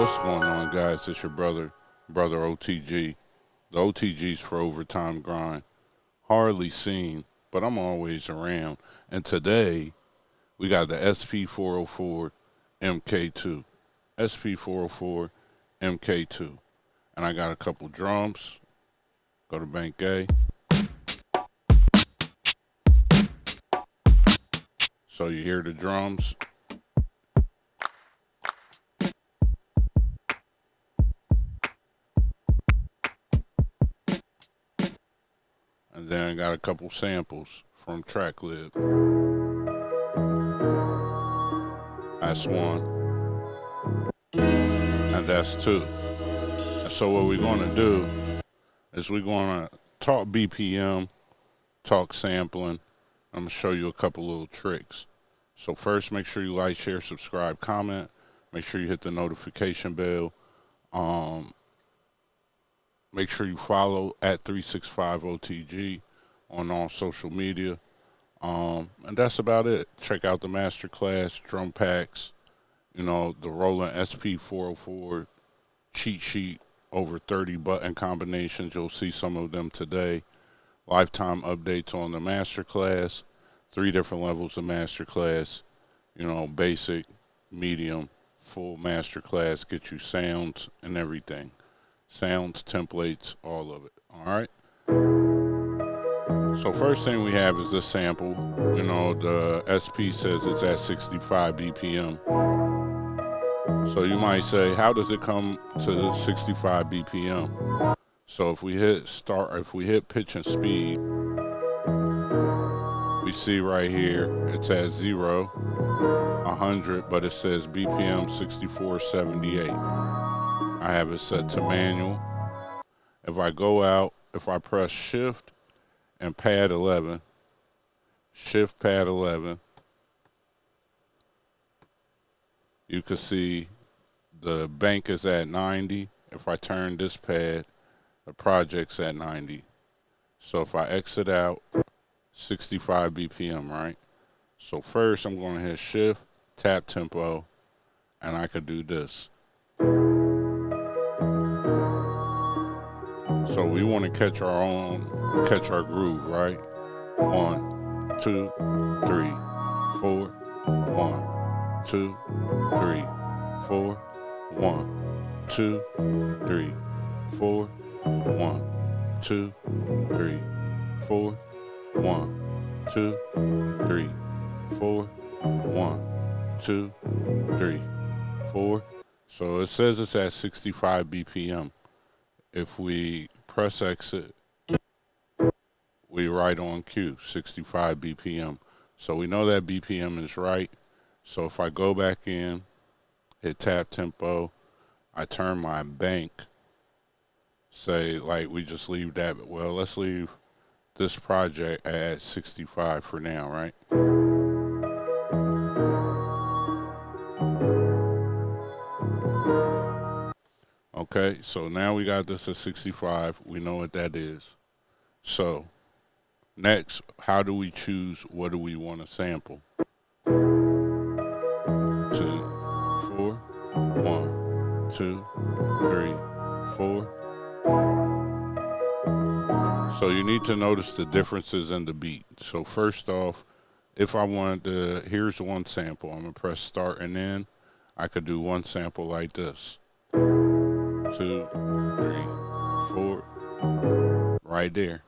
What's going on, guys? It's your brother O.T.G. The O.T.G's for Overtime Grind. Hardly seen, but I'm always around. And today, we got the SP-404 MK2. SP-404 MK2. And I got a couple drums. Go to Bank A. So you hear the drums. And then I got a couple samples from TrackLib. That's one. And that's two. And so what we're going to do is we're going to talk BPM, talk sampling. I'm going to show you a couple little tricks. So first, make sure you like, share, subscribe, comment. Make sure you hit the notification bell. Make sure you follow at 365 O.T.G on all social media. And that's about it. Check out the masterclass, drum packs, the Roland SP-404 cheat sheet, over 30 button combinations. You'll see some of them today. Lifetime updates on the masterclass, 3 different levels of masterclass, basic, medium, full masterclass, get you sounds and everything. Sounds, templates, all of it. All right. So first thing we have is this sample. The SP says it's at 65 BPM. So you might say, how does it come to the 65 BPM? So if we hit pitch and speed, we see right here, it's at 0, 100, but it says BPM 6478. I have it set to manual. If I go out, if I press shift and pad 11, shift pad 11, you can see the bank is at 90. If I turn this pad, the project's at 90. So if I exit out, 65 BPM, right? So first I'm going to hit shift, tap tempo, and I could do this. So we want to catch our groove, right? 1, 2, 3, 4, 1, 2, 3, 4, 1, 2, 3, 4, 1, 2, 3, 4, 1, 2, 3, 4, 1, 2, 3, 4. So it says it's at 65 BPM. If we press exit, we right on cue, 65 BPM. So we know that BPM is right. So if I go back in, hit tap tempo, I turn my bank, say like we just leave that, well, let's leave this project at 65 for now, right? Okay, so now we got this at 65. We know what that is. So next, how do we choose what do we want to sample? 2, 4, 1, 2, 3, 4. So you need to notice the differences in the beat. So first off, if I wanted to, here's one sample. I'm going to press start and end. I could do one sample like this. 2, 3, 4, right there.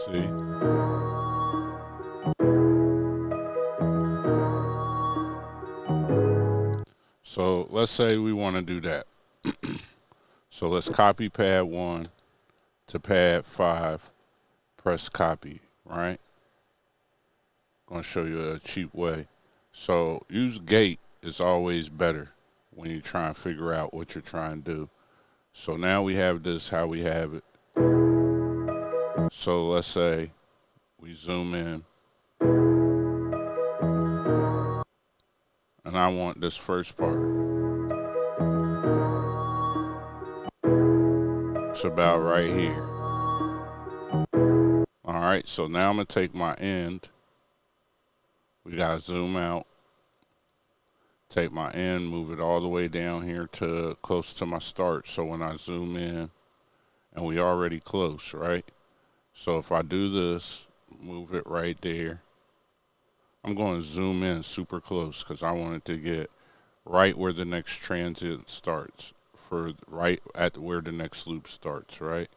See? So let's say we want to do that. So let's copy pad 1 to pad 5, press copy, right? Gonna show you a cheap way. So use gate is always better when you try and figure out what you're trying to do. So now we have this how we have it. So let's say we zoom in and I want this first part. 2, just about right here. All right, so now I'm going to take my end. We got to zoom out. Take my end, move it all the way down here to close to my start. So when I zoom in, and we already close, right? So if I do this, move it right there. I'm going to zoom in super close because I want it to get right where the next transient starts, for right at where the next loop starts, right?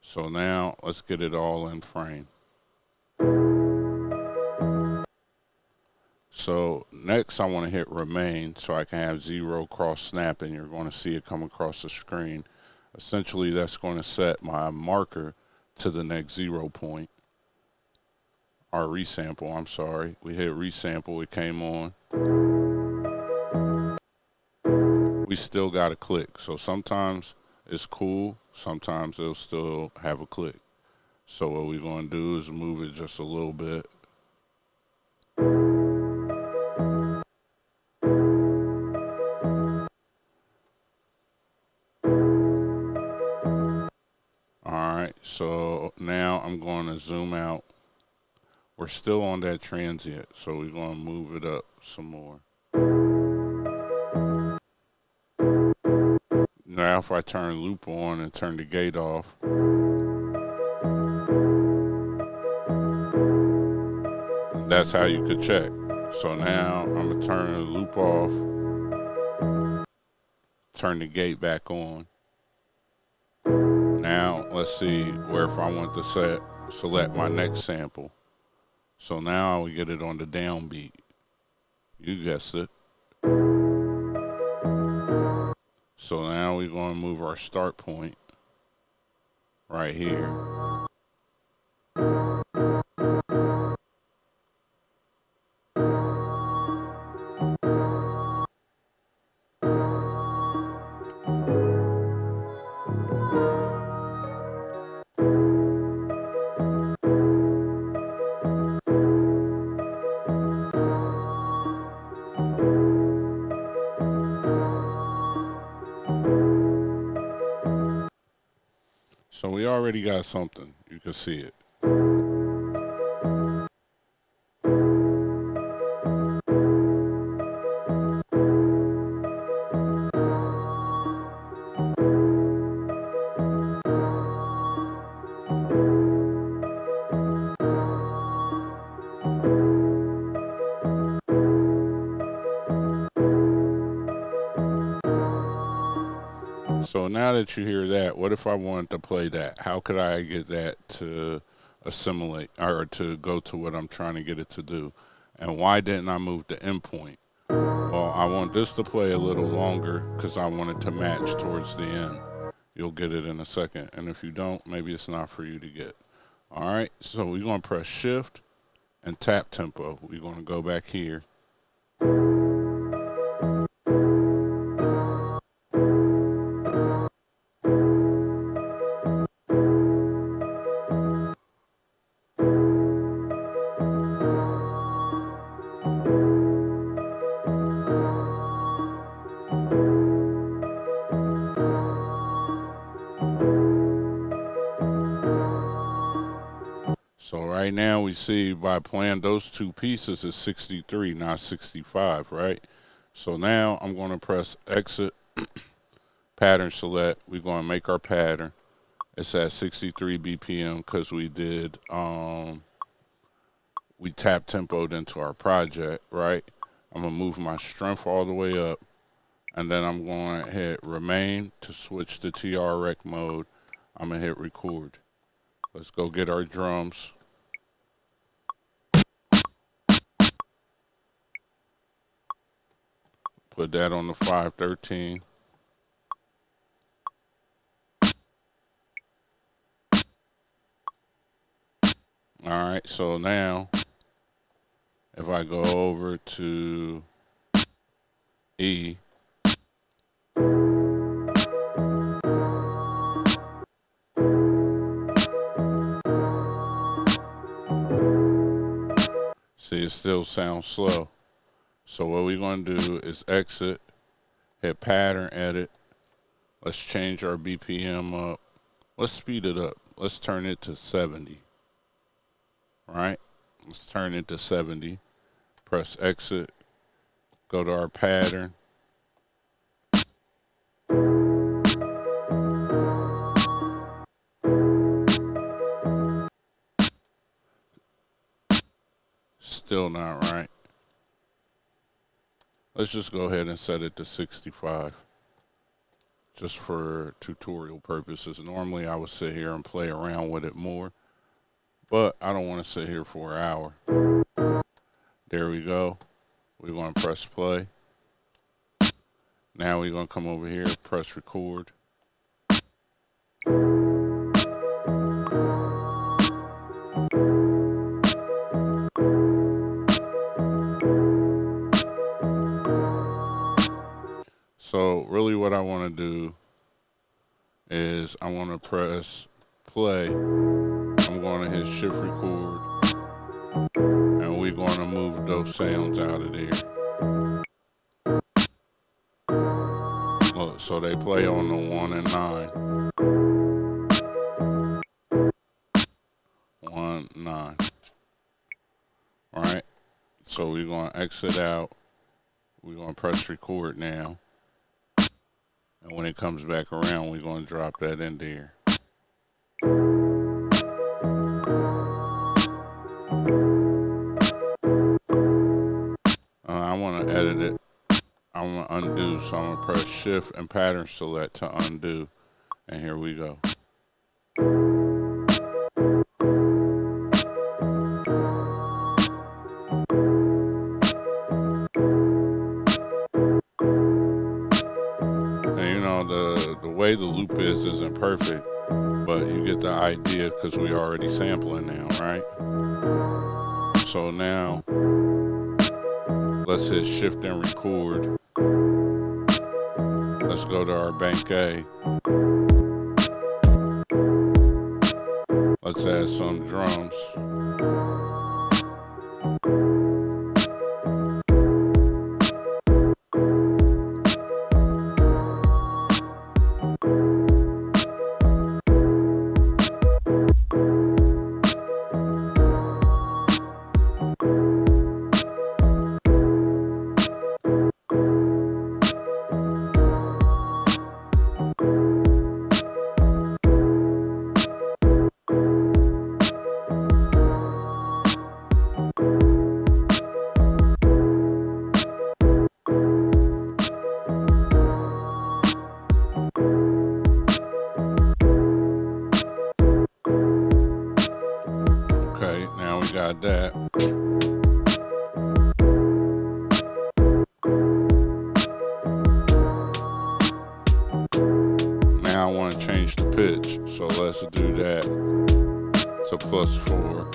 So now let's get it all in frame. So next I want to hit remain so I can have 0 cross snap, and you're going to see it come across the screen. Essentially that's going to set my marker to the next 0 point. Or resample, I'm sorry. We hit resample, it came on. We still got a click. So sometimes it's cool, sometimes it'll still have a click. So what we're going to do is move it just a little bit. Alright, so now I'm going to zoom out. We're still on that transient, so we're going to move it up some more. Now if I turn loop on and turn the gate off, that's how you could check. So now I'm going to turn the loop off, turn the gate back on. Now let's see where if I want to select my next sample. So now we get it on the downbeat. You guessed it. So now we're going to move our start point right here. So we already got something. You can see it. So now that you hear that, what if I wanted to play that? How could I get that to assimilate or to go to what I'm trying to get it to do? And why didn't I move the endpoint? Well, I want this to play a little longer because I want it to match towards the end. You'll get it in a second. And if you don't, maybe it's not for you to get. All right, so we're going to press shift and tap tempo. We're going to go back here. So right now we see by playing those two pieces is 63, not 65, right? So now I'm going to press exit, pattern select. We're going to make our pattern. It's at 63 BPM because we did, we tap tempoed into our project, right? I'm going to move my strength all the way up. And then I'm going to hit remain to switch to TR-Rec mode. I'm going to hit record. Let's go get our drums. Put that on the 513. All right, so now if I go over to E, see, it still sounds slow. So what we're going to do is exit, hit pattern, edit. Let's change our BPM up Let's speed it up. Let's turn it to 70. Right? Let's turn it to 70. Press exit. Go to our pattern. Still not right. Let's just go ahead and set it to 65. Just for tutorial purposes. Normally I would sit here and play around with it more, but I don't want to sit here for an hour. There we go. We're going to press play. Now we're going to come over here, press record. So really what I want to do is I want to press play. I'm going to hit shift record, and we're going to move those sounds out of there. Look, so they play on the 1 and 9. 1, 9. All right. So we're going to exit out. We're going to press record now. And when it comes back around, we're going to drop that in there. I want to edit it. I want to undo, so I'm going to press shift and pattern select to undo. And here we go. The way the loop isn't perfect, but you get the idea because we're already sampling now, right? So now, let's hit shift and record. Let's go to our bank A. Let's add some drums. Got that. Now I want to change the pitch, so let's do that to +4.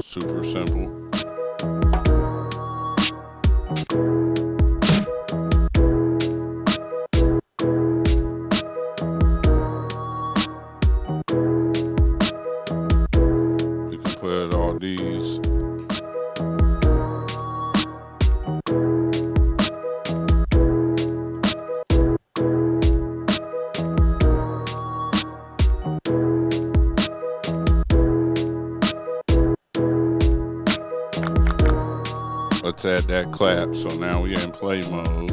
Super simple. These. Let's add that clap. So now we're in play mode.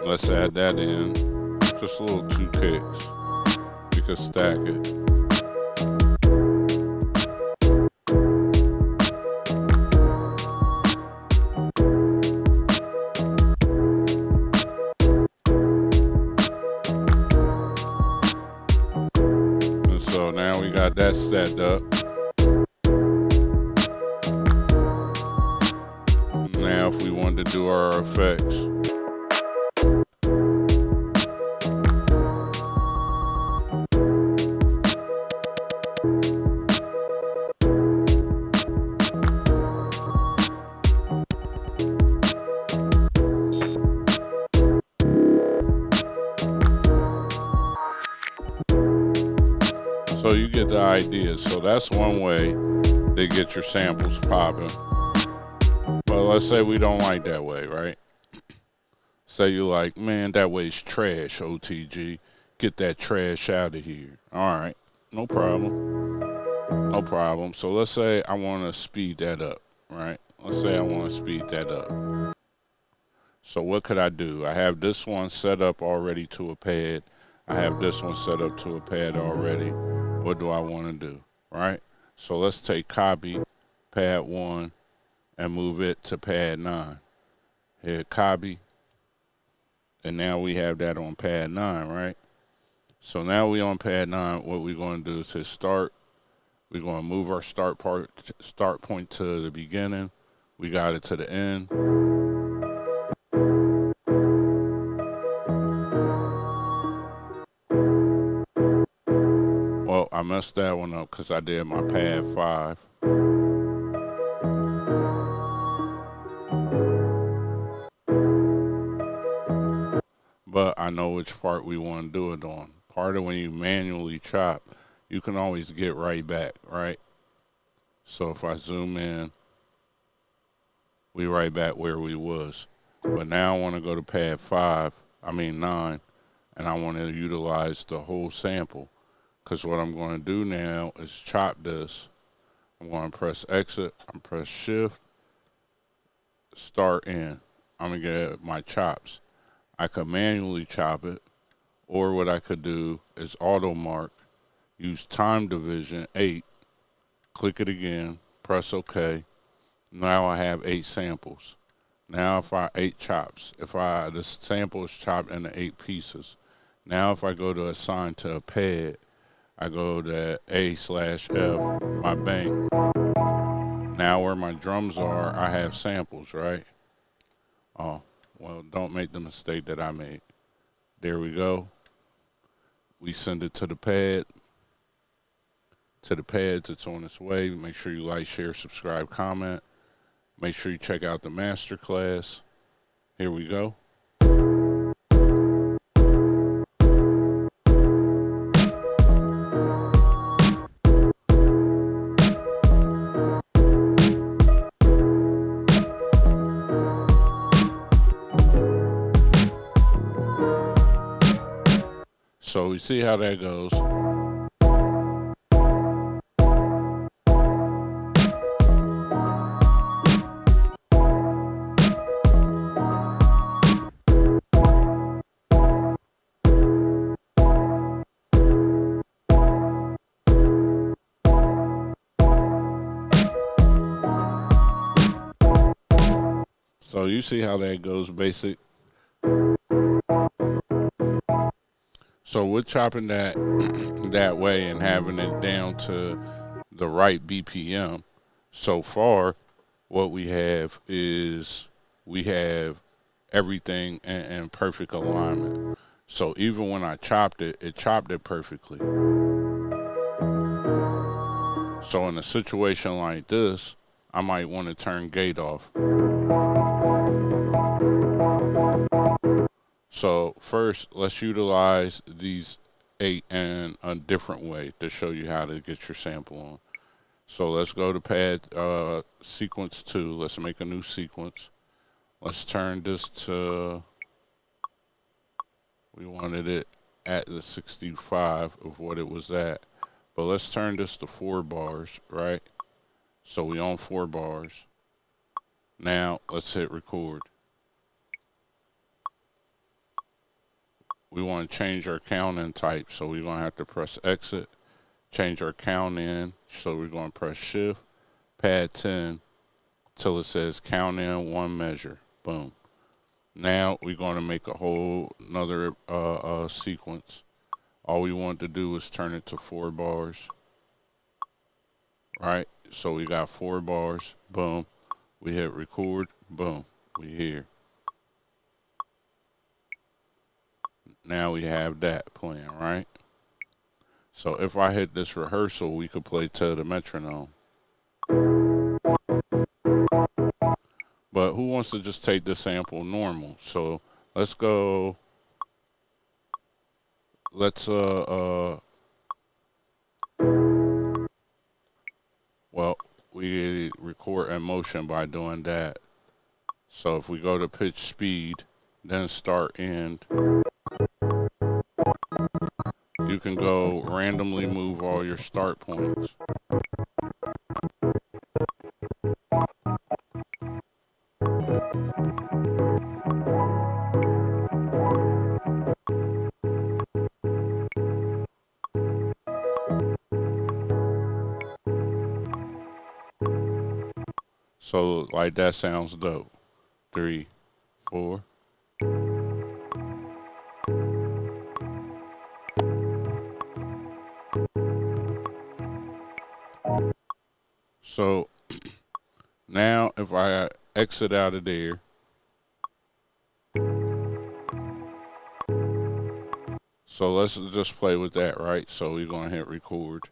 Let's add that in. Just a little 2 kicks. You can stack it. And so now we got that stacked up. Now if we wanted to do our effects, So you get the idea. So that's one way to get your samples popping. But let's say we don't like that way, right? Say you like, man, that way's trash, O.T.G. Get that trash out of here. All right, no problem. No problem. So let's say I want to speed that up, right? Let's say I want to speed that up. So what could I do? I have this one set up already to a pad. I have this one set up to a pad already. What do I want to do, right? So let's take copy, pad 1, and move it to pad 9. Hit copy. And now we have that on pad 9, right? So now we on pad 9. What we're going to do is hit start. We're going to move our start point to the beginning. We got it to the end. Well, I messed that one up because I did my pad 5. But I know which part we want to do it on. Part of when you manually chop, you can always get right back, right? So if I zoom in, we right back where we was. But now I want to go to pad 9, and I want to utilize the whole sample. Because what I'm going to do now is chop this. I'm going to press exit, I'm press shift, start in. I'm going to get my chops. I could manually chop it, or what I could do is auto mark, use time division 8, click it again, press OK. Now I have 8 samples. Now if I 8 chops, the sample is chopped into 8 pieces. Now if I go to assign to a pad, I go to A/F, my bank. Now where my drums are, I have samples, right? Oh, well, don't make the mistake that I made. There we go. We send it to the pad. To the pads, it's on its way. Make sure you like, share, subscribe, comment. Make sure you check out the masterclass. Here we go. So we see how that goes. So you see how that goes, basic. So we're chopping that that way and having it down to the right BPM. So far, what we have is we have everything in perfect alignment. So even when I chopped it chopped it perfectly. So in a situation like this, I might want to turn gate off. So first, let's utilize these 8 in a different way to show you how to get your sample on. So let's go to pad sequence 2. Let's make a new sequence. Let's turn this to, we wanted it at the 65 of what it was at. But let's turn this to 4 bars, right? So we on 4 bars. Now let's hit record. We want to change our count in type, so we're going to have to press exit, change our count in, so we're going to press shift, pad 10, till it says count in 1 measure. Boom. Now we're going to make a whole another sequence. All we want to do is turn it to 4 bars. Right? So we got 4 bars. Boom. We hit record. Boom. We here. Now we have that playing, right? So if I hit this rehearsal, we could play to the metronome. But who wants to just take the sample normal? So let's go. Let's we record in motion by doing that. So if we go to pitch speed, then start end, you can go randomly move all your start points. So like that sounds dope. 3, 4. So now if I exit out of there, so let's just play with that, right? So we're gonna hit record.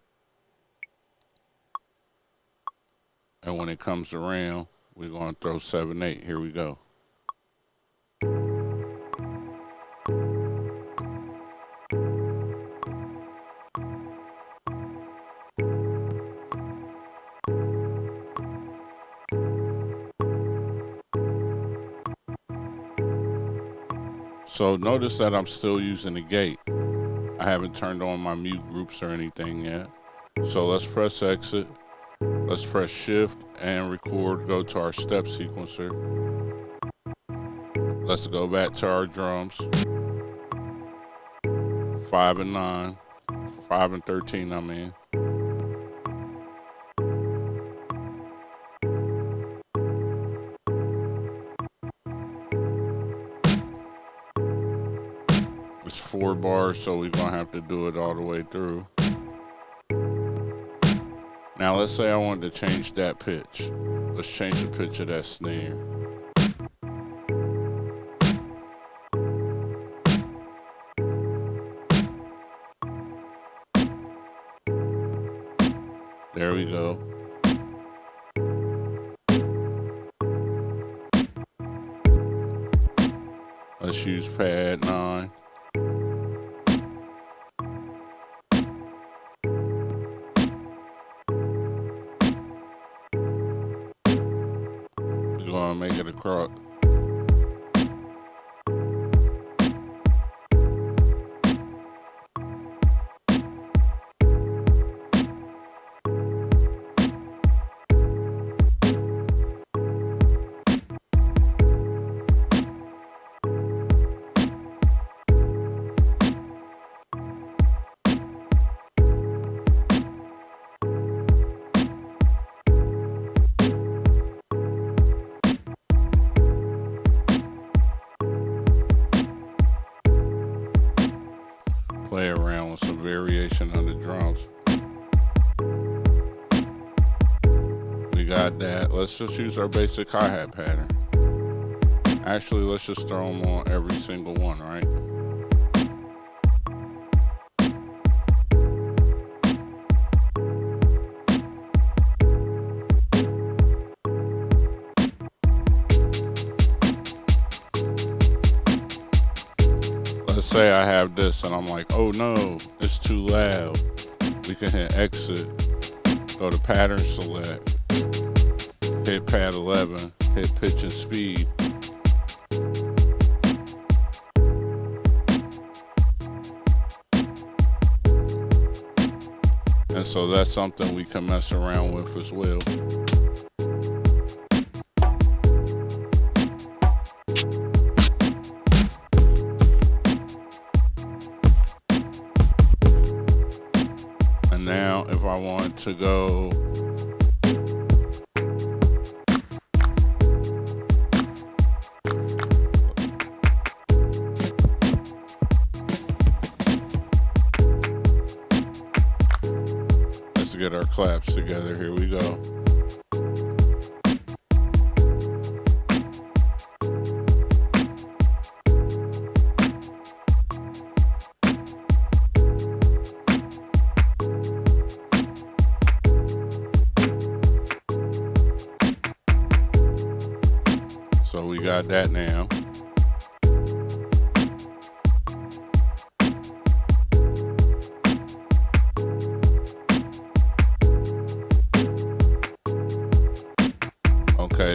And when it comes around, we're gonna throw 7/8. Here we go. So notice that I'm still using the gate. I haven't turned on my mute groups or anything yet. So let's press exit. Let's press shift and record, go to our step sequencer. Let's go back to our drums. 5 and 9, 5 and 13 I mean. It's 4 bars, so we're gonna have to do it all the way through. Now let's say I wanted to change that pitch. Let's change the pitch of that snare. There we go. Let's use pad 9. We're gonna make it across. Play around with some variation on the drums. We got that. Let's just use our basic hi-hat pattern. Actually, let's just throw them on every single one, right? Let's say I have this and I'm like, oh no, it's too loud. We can hit exit, go to pattern select, hit pad 11, hit pitch and speed. And so that's something we can mess around with as well. And now if I want to go get our claps together. Here we go. So we got that now.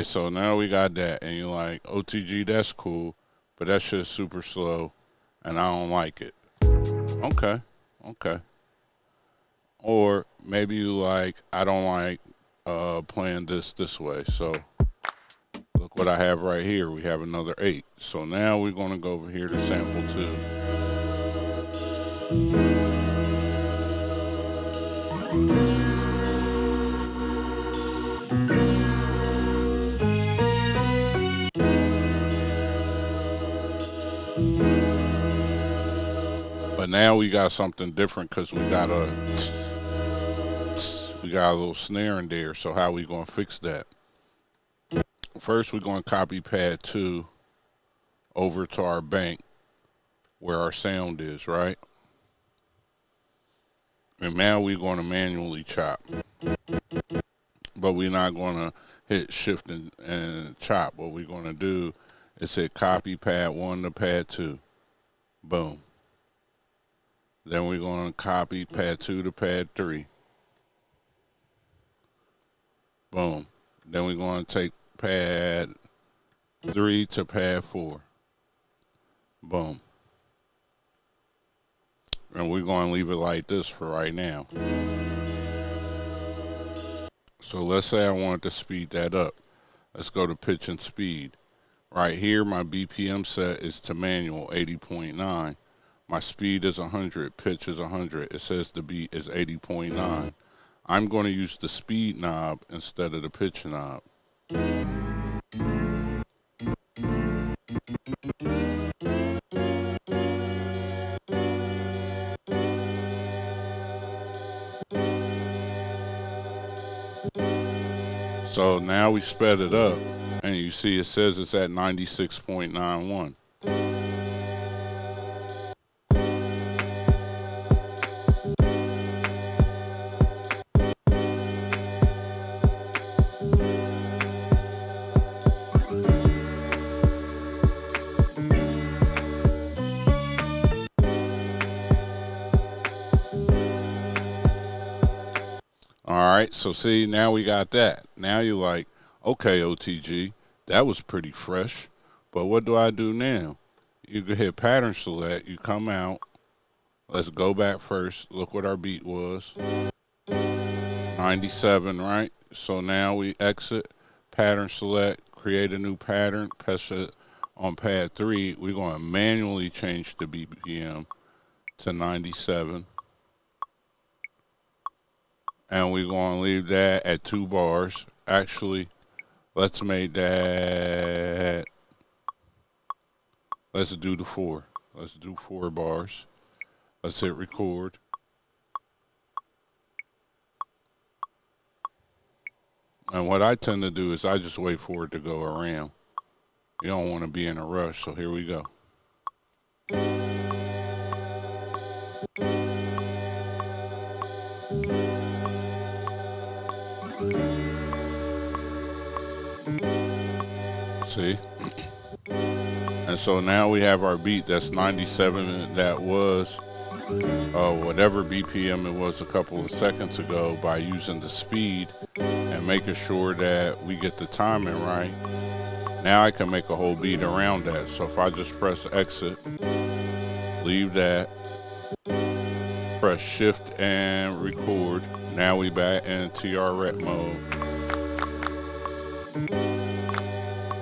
right, so now we got that, and you're like, O.T.G, that's cool, but that shit's super slow, and I don't like it. Okay, okay. Or maybe you like, I don't like playing this way. So look what I have right here. We have another 8. So now we're going to go over here to sample 2. But now we got something different because we got a little snare in there. So how we going to fix that? First, we're going to copy pad 2 over to our bank where our sound is, right? And now we're going to manually chop. But we're not going to hit shift and chop. What we're going to do is hit copy pad 1 to pad 2. Boom. Then we're going to copy pad 2 to pad 3. Boom. Then we're going to take pad 3 to pad 4. Boom. And we're going to leave it like this for right now. So let's say I wanted to speed that up. Let's go to pitch and speed. Right here, my BPM set is to manual, 80.9. My speed is 100, pitch is 100. It says the beat is 80.9. I'm going to use the speed knob instead of the pitch knob. So now we sped it up, and you see it says it's at 96.91. All right, so see, now we got that. Now you're like, okay, O.T.G, that was pretty fresh, but what do I do now? You can hit pattern select, you come out. Let's go back first. Look what our beat was. 97, right? So now we exit, pattern select, create a new pattern, press it on pad 3. We're going to manually change the BPM to 97. And we're going to leave that at 2 bars. Actually, let's make that, let's do the 4. Let's do 4 bars. Let's hit record. And what I tend to do is I just wait for it to go around. You don't want to be in a rush, so here we go. See? And so now we have our beat that's 97. That was whatever BPM it was a couple of seconds ago by using the speed and making sure that we get the timing right. Now I can make a whole beat around that. So if I just press exit, leave that, press shift and record. Now we back in TR-RET mode.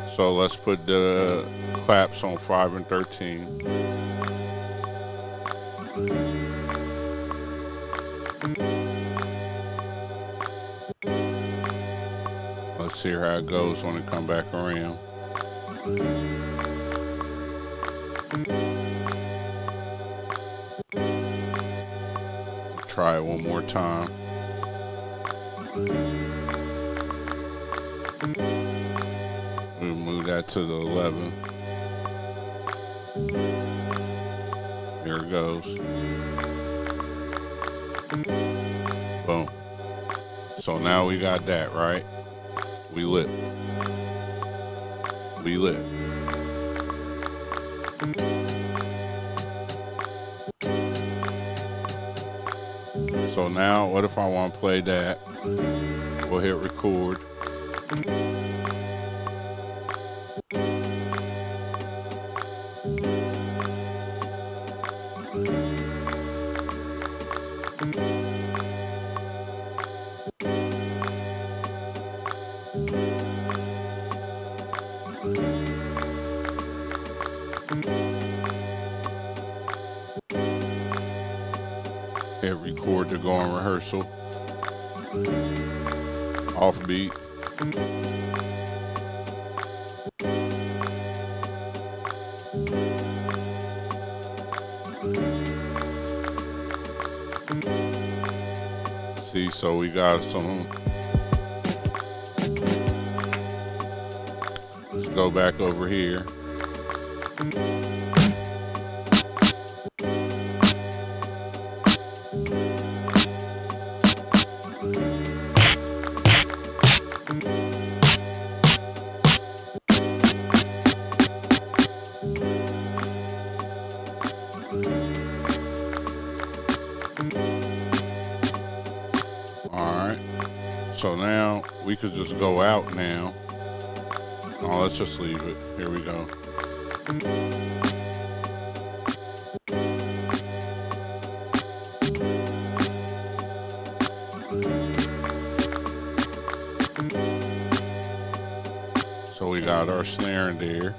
So let's put the claps on 5 and 13. Let's see how it goes when it come back around. Try it one more time. We'll move that to the 11. Here it goes. Boom. So now we got that, right? We lit. We lit. So now, what if I want to play that? We'll hit record. Hit record to go on rehearsal. Offbeat. See, so we got some. Let's go back over here. Alright, so now we could just go out now. Oh, let's just leave it. Here we go. So we got our snare in there.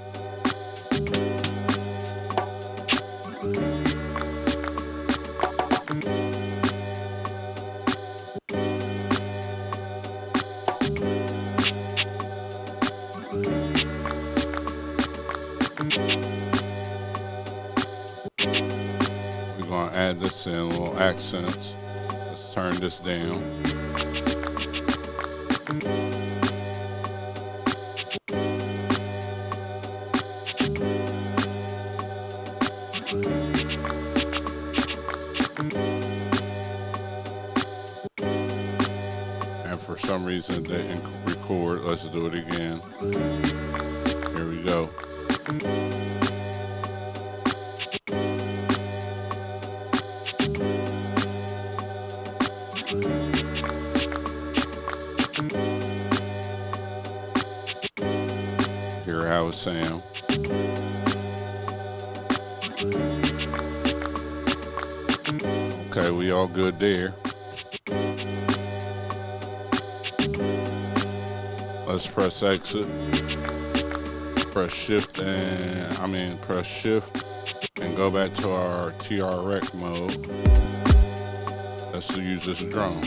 We're going to add this in, little accents. Let's turn this down. And for some reason it didn't record. Let's do it again. Here we go. Hear how it sounds. Okay, we all good there. Let's press exit. Press shift and go back to our TRX mode. Let's use this drum.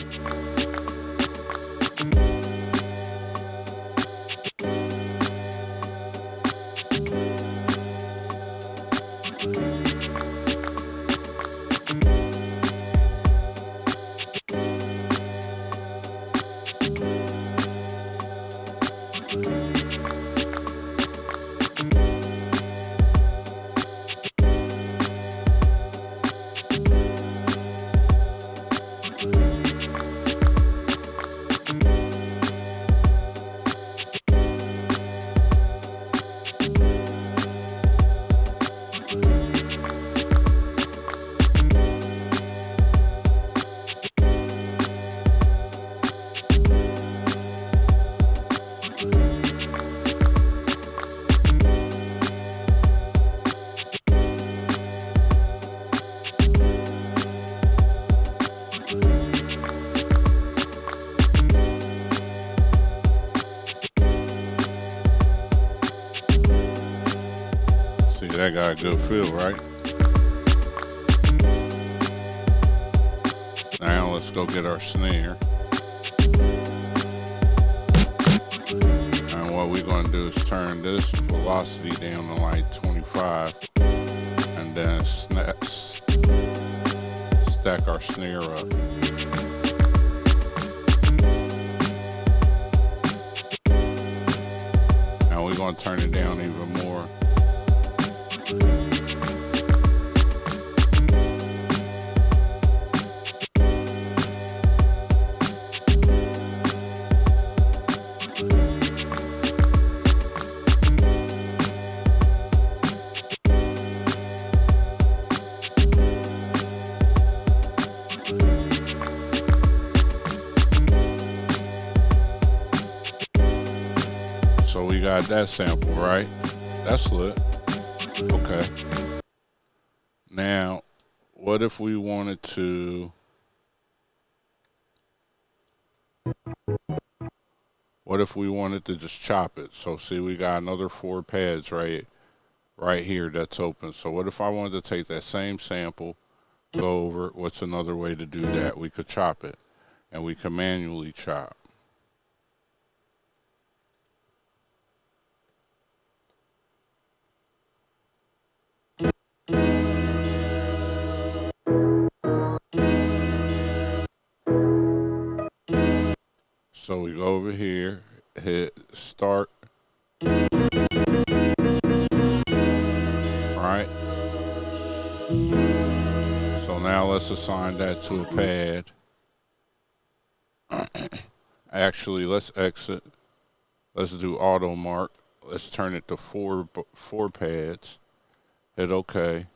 That got a good feel, right? Now let's go get our snare. And what we're going to do is turn this velocity down to like 25 and then stack our snare up. Now we're going to turn it down even more. So we got that sample, right? That's lit. Okay. Now, what if we wanted to... What if we wanted to just chop it? So see, we got another 4 pads right here that's open. So what if I wanted to take that same sample, go over what's another way to do that. We could chop it, and we can manually chop. So we go over here, hit start, right? So now let's assign that to a pad. Actually, let's exit. Let's do auto mark. Let's turn it to four pads. Hit OK.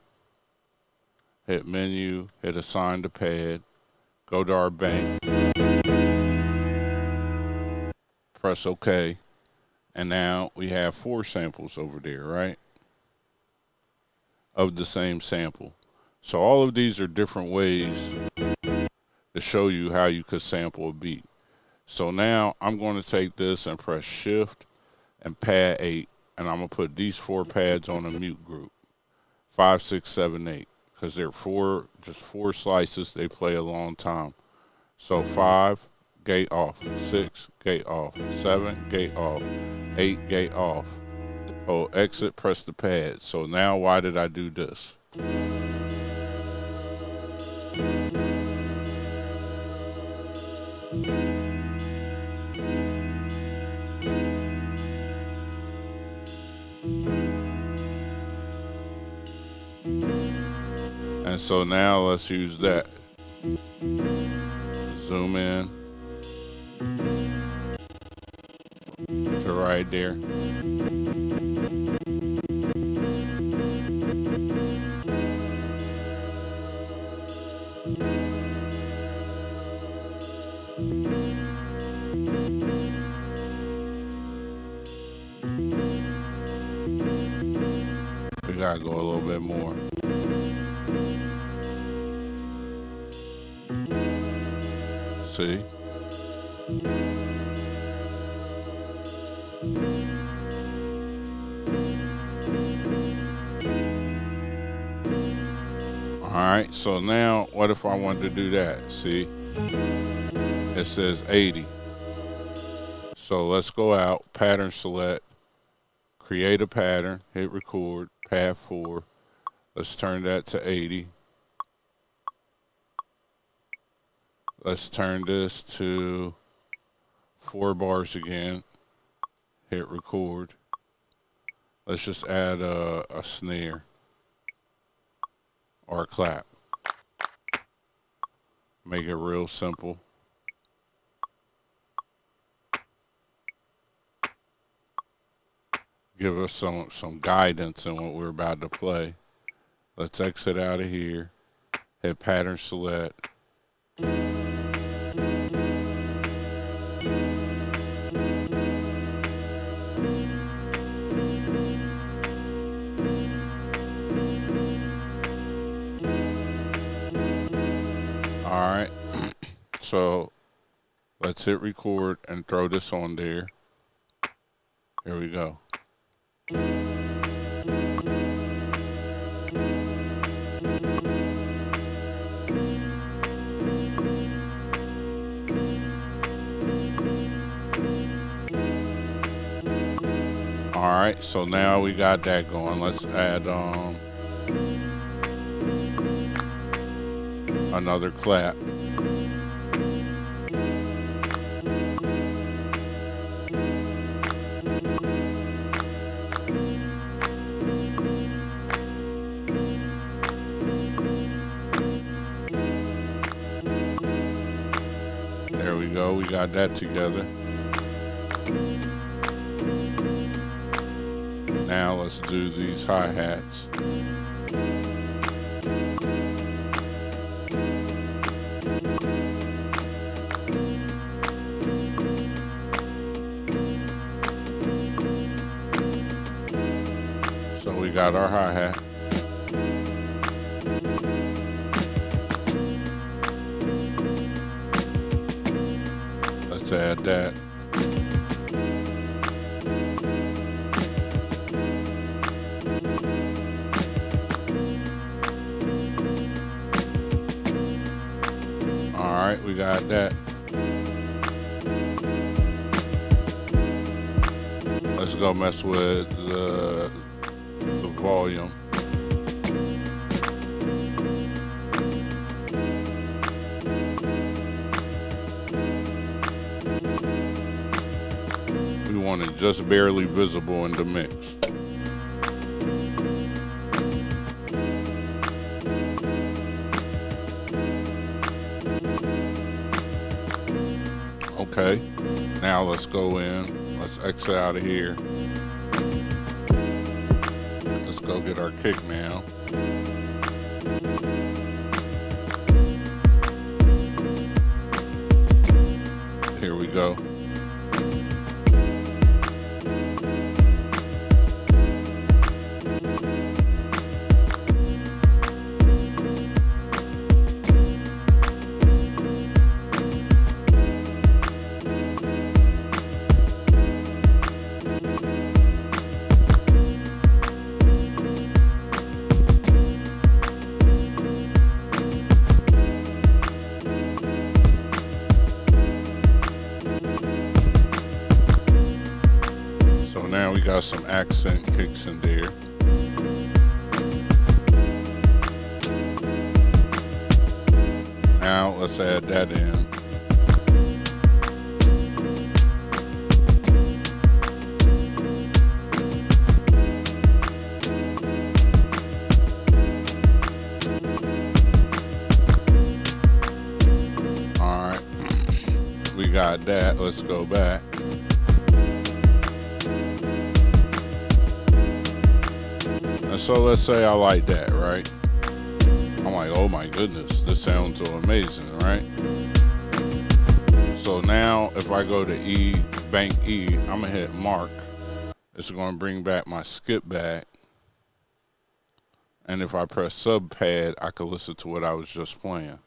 Hit menu, hit assign to pad. Go to our bank. Press OK. And now we have 4 samples over there, right? Of the same sample. So all of these are different ways to show you how you could sample a beat. So now I'm going to take this and press shift and pad 8, and I'm going to put these 4 pads on a mute group. 5, 6, 7, 8. Because they're just 4 slices, they play a long time. So 5, gate off. 6, gate off. 7, gate off. 8, gate off. Oh, exit, press the pad. So now why did I do this? And so now let's use that. Zoom in to right there. We gotta go a little bit more. See? Alright, so now what if I wanted to do that? See? It says 80. So let's go out, pattern select, create a pattern, hit record, pad 4. Let's turn that to 80. Let's turn this to 4 bars again. Hit record. Let's just add a snare or a clap. Make it real simple. Give us some guidance in what we're about to play. Let's exit out of here. Hit pattern select. Alright, so let's hit record and throw this on there. Here we go. Alright, so now we got that going. Let's add another clap. There we go, we got that together. Now let's do these hi-hats. So we got our hi-hat. Let's add that. right, we got that. Let's go mess with the volume. We want it just barely visible in the mix. Okay, now let's go in. Let's exit out of here. Let's go get our kick now. Here we go. Now we got some accent kicks in there. Now let's add that in. All right, we got that. Let's go back. And so let's say I like that, right? I'm like, oh my goodness, this sounds so amazing, right? So now if I go to E, bank E, I'm gonna hit mark. It's gonna bring back my skip back. And if I press sub pad, I can listen to what I was just playing.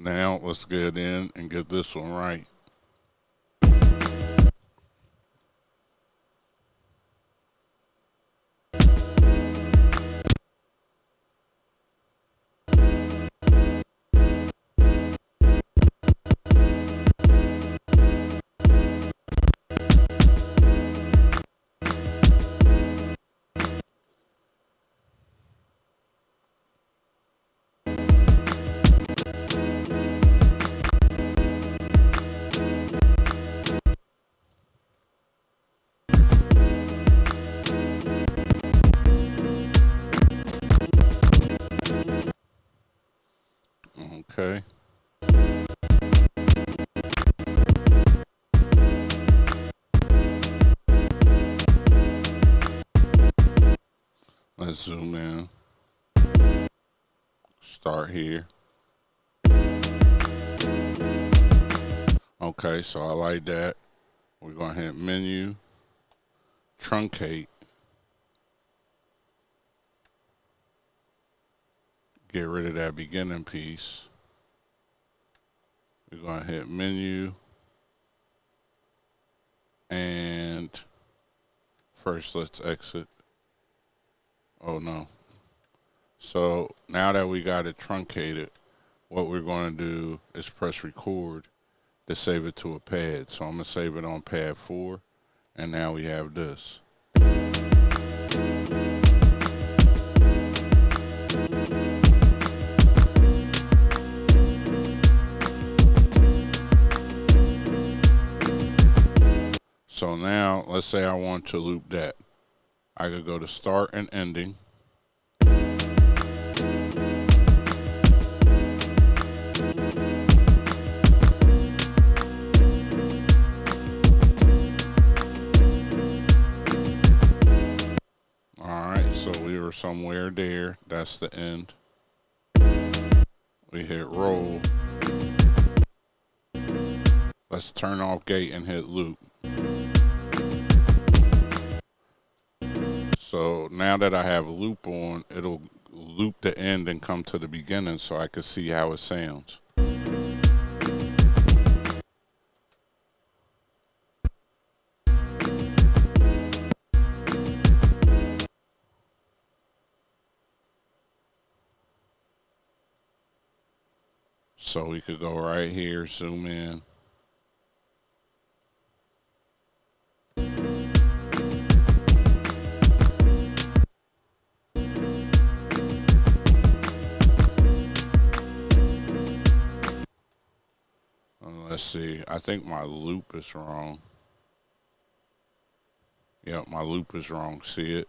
Now let's get in and get this one right. Okay. Let's zoom in. Start here. Okay, so I like that. We're going to hit menu, truncate. Get rid of that beginning piece. We're going to hit menu. And first, let's exit. Oh, no. So now that we got it truncated, what we're going to do is press record to save it to a pad. So I'm going to save it on pad 4. And now we have this. So now, let's say I want to loop that. I could go to start and ending. All right, right, so we were somewhere there. That's the end. We hit roll. Let's turn off gate and hit loop. So now that I have loop on, it'll loop the end and come to the beginning so I can see how it sounds. So we could go right here, zoom in. Let's see, I think my loop is wrong. Yep, my loop is wrong, see it?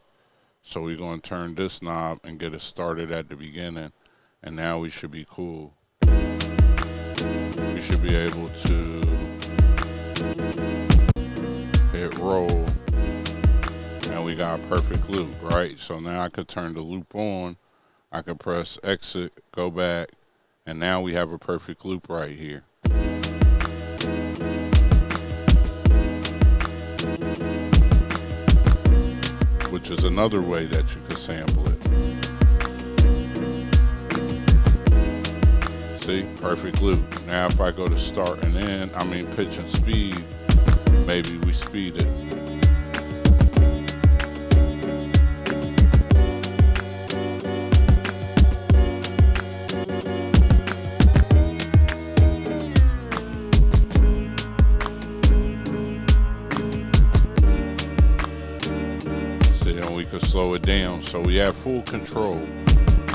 So we're going to turn this knob and get it started at the beginning, and now we should be cool. We should be able to hit roll, and we got a perfect loop, right? So now I could turn the loop on, I could press exit, go back, and now we have a perfect loop right here. Which is another way that you could sample it. See, perfect loop. Now if I go to start and end, pitch and speed, maybe we speed it. Could slow it down, so we have full control.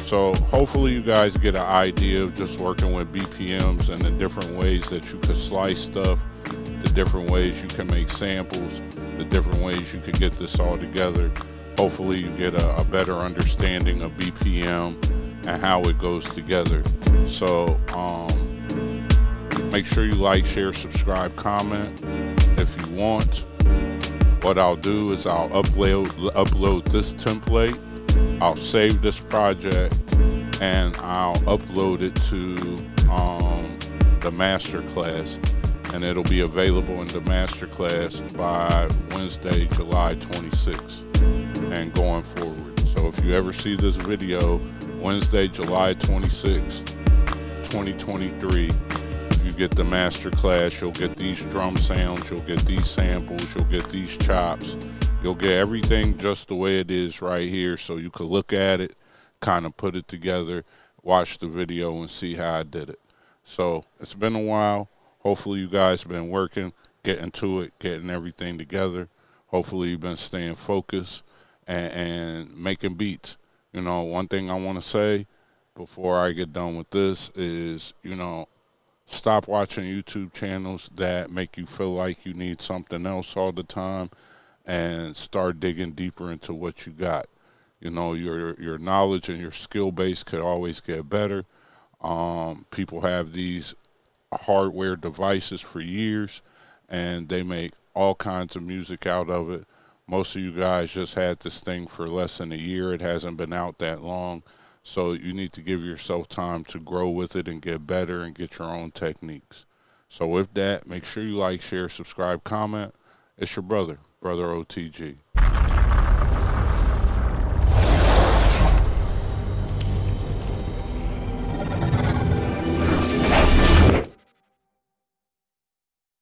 So hopefully you guys get an idea of just working with BPMs and the different ways that you could slice stuff, the different ways you can make samples, the different ways you could get this all together. Hopefully you get a better understanding of BPM and how it goes together. So make sure you like, share, subscribe, comment if you want. What I'll do is I'll upload this template, I'll save this project, and I'll upload it to the masterclass, and it'll be available in the masterclass by Wednesday, July 26th and going forward. So if you ever see this video, Wednesday, July 26th, 2023, you get the master class, you'll get these drum sounds, you'll get these samples, you'll get these chops, you'll get everything just the way it is right here, so you could look at it, kind of put it together, watch the video and see how I did it. So it's been a while. Hopefully you guys have been working, getting to it, getting everything together. Hopefully you've been staying focused and making beats. You know, one thing I want to say before I get done with this is, stop watching YouTube channels that make you feel like you need something else all the time and start digging deeper into what you got. Your knowledge and your skill base could always get better. People have these hardware devices for years and they make all kinds of music out of it. Most of you guys just had this thing for less than a year. It hasn't been out that long. So you need to give yourself time to grow with it and get better and get your own techniques. So with that, make sure you like, share, subscribe, comment. It's your brother O.T.G.